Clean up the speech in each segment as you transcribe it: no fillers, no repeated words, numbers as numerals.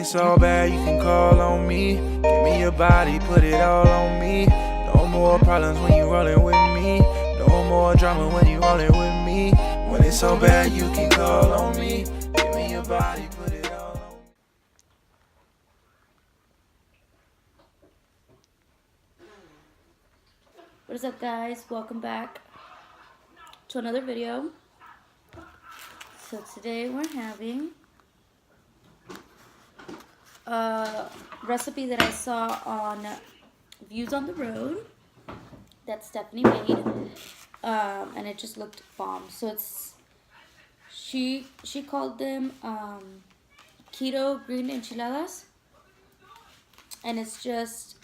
it's all bad, you can call on me. Give me your body, put it all on me. No more problems when you rollin' with me. No more drama when you rollin' with me. When it's so bad, you can call on me. Give me your body, put it all on me. What is up, guys? Welcome back to another video. So today we're having a recipe that I saw on Views on the Road that Stephanie made, and it just looked bomb. So it's she called them keto green enchiladas, and it's just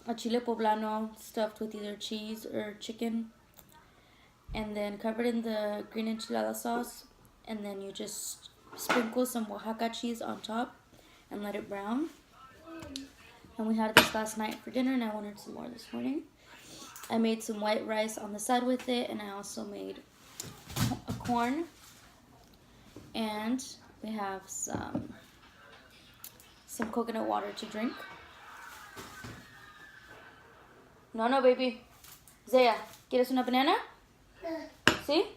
a chile poblano stuffed with either cheese or chicken, and then covered in the green enchilada sauce, and then you just sprinkle some Oaxaca cheese on top and let it brown. And we had this last night for dinner, and I wanted some more this morning. I made some white rice on the side with it, and I also made a corn, and we have some coconut water to drink. No, baby. Zaya, ¿quieres una banana? ¿Sí?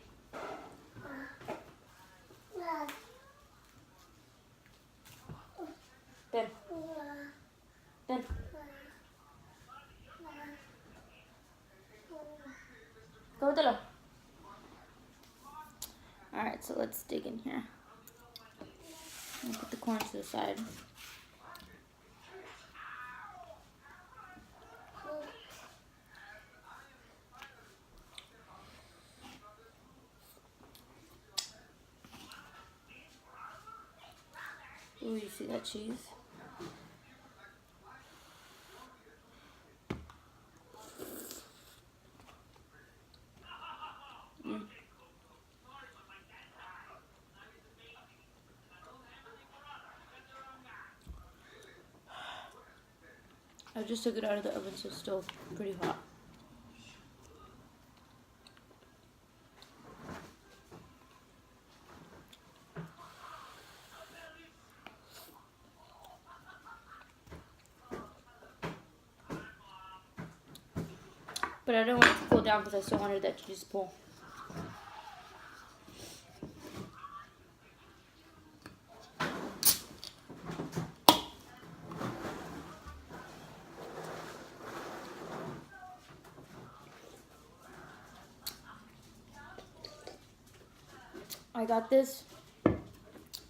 Ven. Ven. Cómetelo. Alright, so let's dig in here. I'll put the corn to the side. Ooh, you see that cheese? I just took it out of the oven, so it's still pretty hot. But I don't want it to cool down because I still wanted that cheese pull. I got this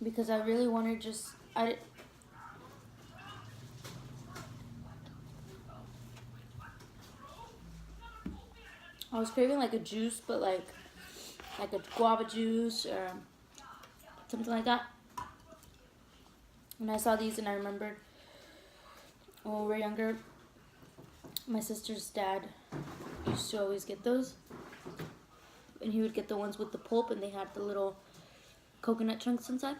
because I really wanted I was craving like a juice, but like a guava juice or something like that. And I saw these and I remembered when we were younger, my sister's dad used to always get those. And he would get the ones with the pulp, and they had the little coconut chunks inside.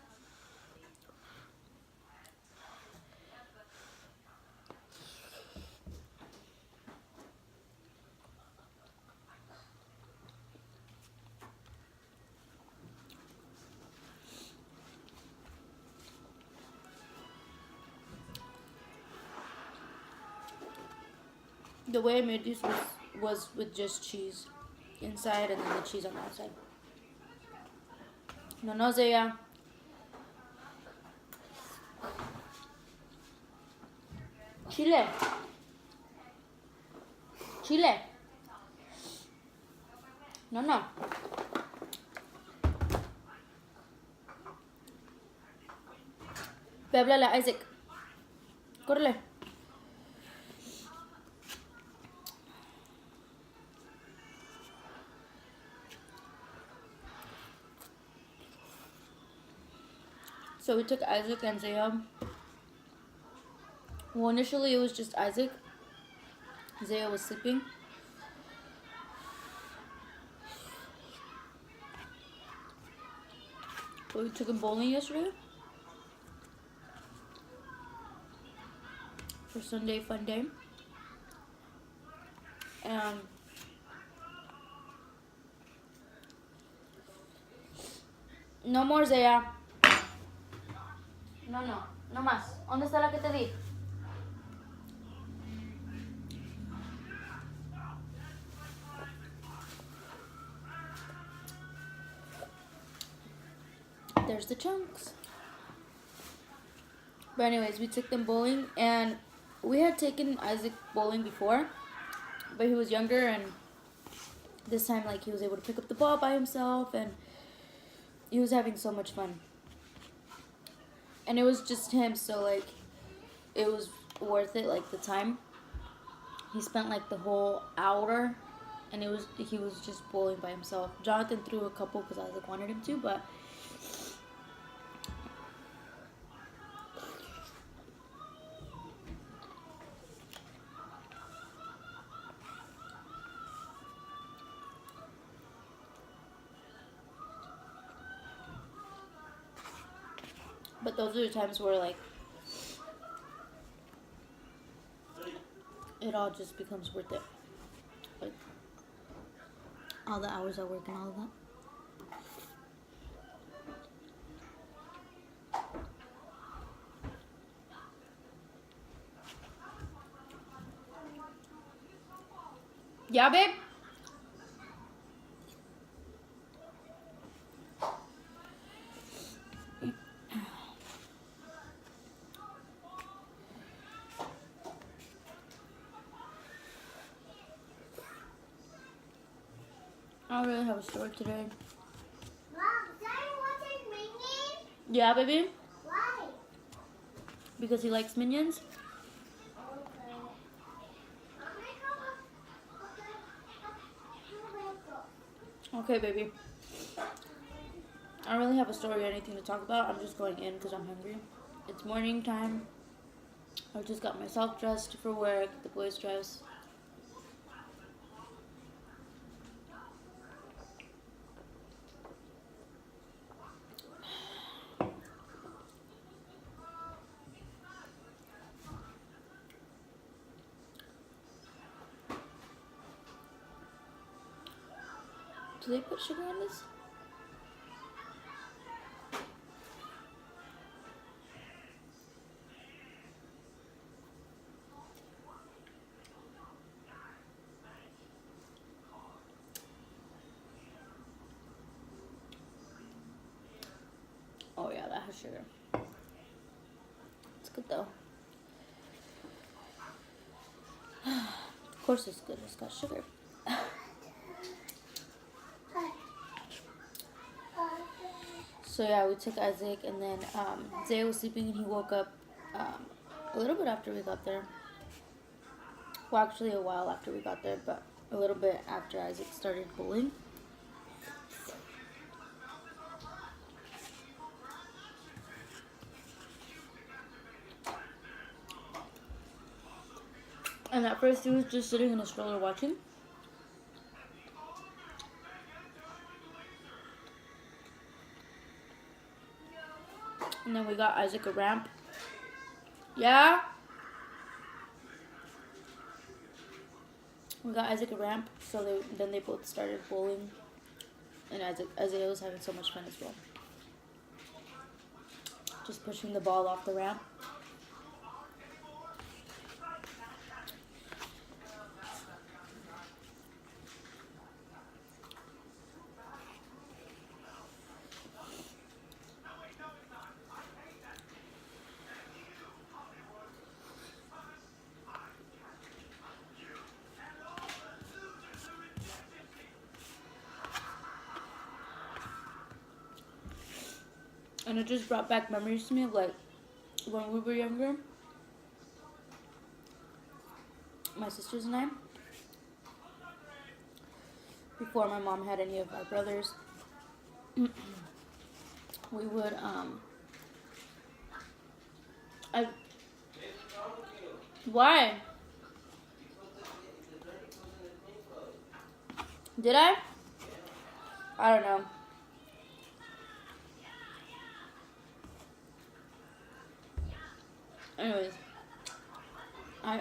The way I made these was with just cheese inside and then the cheese on the outside. No, Zaya. Chile. No. Ve, háblale a Isaac. Córrele. So we took Isaac and Zaya. Well, initially it was just Isaac. Zaya was sleeping. But we took him bowling yesterday. For Sunday fun day. No more, Zaya. No. No más. ¿Dónde está la que te di? There's the chunks. But anyways, we took them bowling, and we had taken Isaac bowling before, but he was younger, and this time, like, he was able to pick up the ball by himself, and he was having so much fun. And it was just him, so, like, it was worth it, like, the time. He spent, like, the whole hour, and he was just bowling by himself. Jonathan threw a couple because Isaac wanted him to, but those are the times where, like, it all just becomes worth it. Like, all the hours I work and all of that. Yeah, babe? I don't really have a story today. Mom, Daddy watching Minions? Yeah, baby? Why? Because he likes Minions? Okay. Okay, baby. I don't really have a story or anything to talk about. I'm just going in because I'm hungry. It's morning time. I just got myself dressed for work, the boys' dress. Do they put sugar in this? Oh yeah, that has sugar. It's good though. Of course it's good, it's got sugar. So yeah, we took Isaac, and then Zay was sleeping, and he woke up a little bit after we got there. Well, actually a while after we got there, but a little bit after Isaac started bowling. And at first he was just sitting in a stroller watching. And then we got Isaac a ramp. Yeah? We got Isaac a ramp, so then they both started bowling. And Isaiah was having so much fun as well. Just pushing the ball off the ramp. And it just brought back memories to me of, like, when we were younger. My sisters and I. Before my mom had any of our brothers. We would, Why? Did I? I don't know. Anyways, I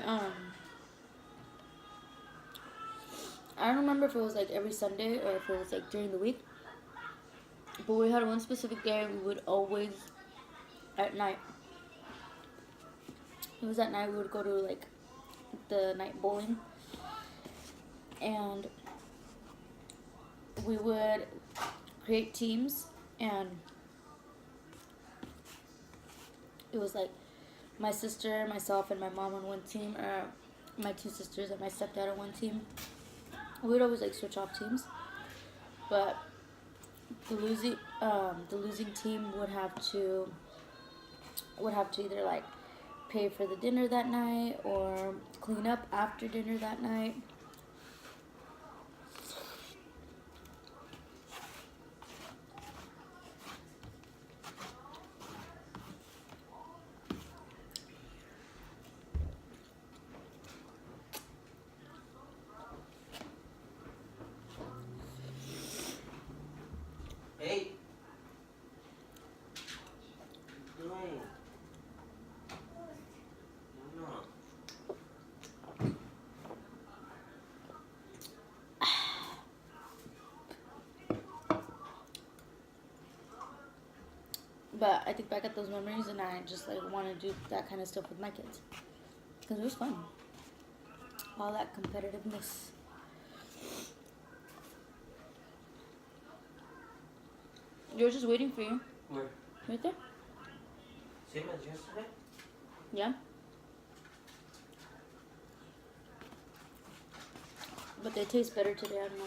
don't remember if it was like every Sunday or if it was like during the week. But we had one specific day we would always at night it was at night. We would go to like the night bowling, and we would create teams, and it was like my sister, myself, and my mom on one team, or my two sisters and my stepdad on one team. We would always like switch off teams, but the losing team would have to either like pay for the dinner that night or clean up after dinner that night. Hey. No. No. But I think back at those memories, and I just like want to do that kind of stuff with my kids because it was fun. All that competitiveness. They were just waiting for you. Where? Right there. Same as yesterday? Yeah. But they taste better today, I don't know.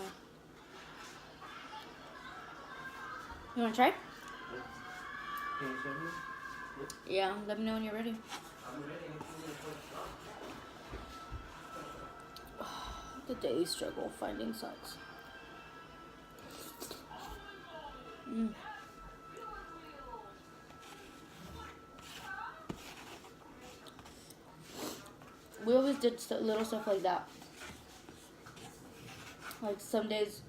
You wanna try? Can you show me? Yeah, let me know when you're ready. I'm ready. The daily struggle finding socks. We always did little stuff like that. Like some days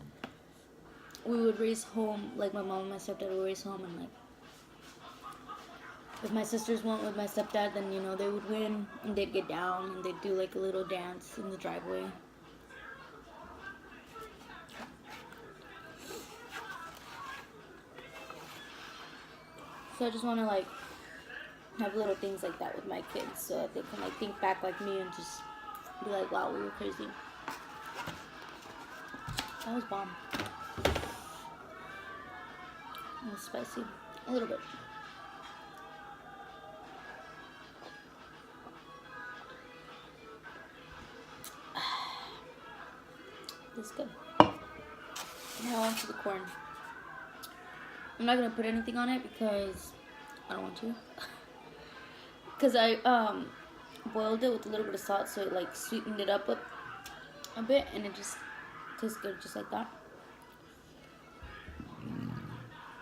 we would race home, like my mom and my stepdad would race home, and like if my sisters went with my stepdad, then you know they would win, and they'd get down and they'd do like a little dance in the driveway. So I just want to like have little things like that with my kids, so that they can like think back like me and just be like, wow, we were crazy. That was bomb. It was spicy. A little bit. This is good. Now on to the corn. I'm not going to put anything on it because I don't want to. Because I boiled it with a little bit of salt, so it like sweetened it up a bit, and it just tastes good just like that.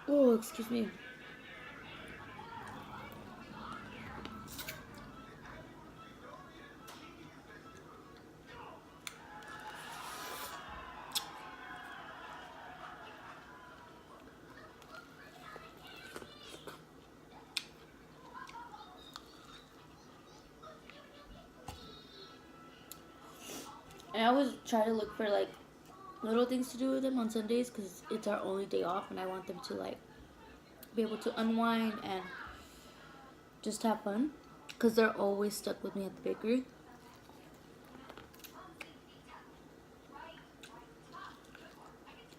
Oh, excuse me. And I always try to look for like little things to do with them on Sundays because it's our only day off, and I want them to like be able to unwind and just have fun because they're always stuck with me at the bakery.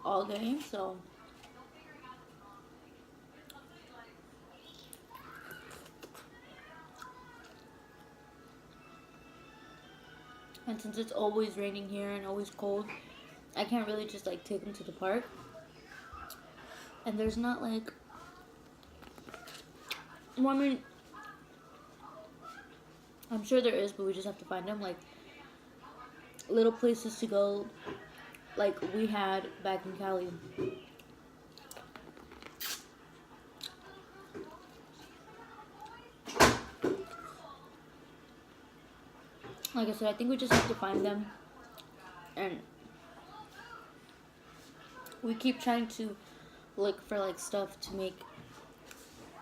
All day, so and since it's always raining here and always cold, I can't really just like take them to the park. And there's not like, well, I mean, I'm sure there is, but we just have to find them, like little places to go like we had back in Cali. Like I said, I think we just have to find them, and we keep trying to look for like stuff to make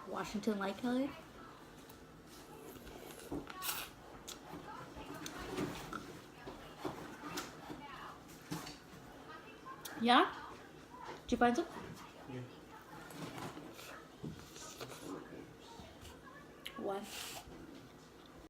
Washington like Cali. Yeah? Did you find some? Yeah. Why?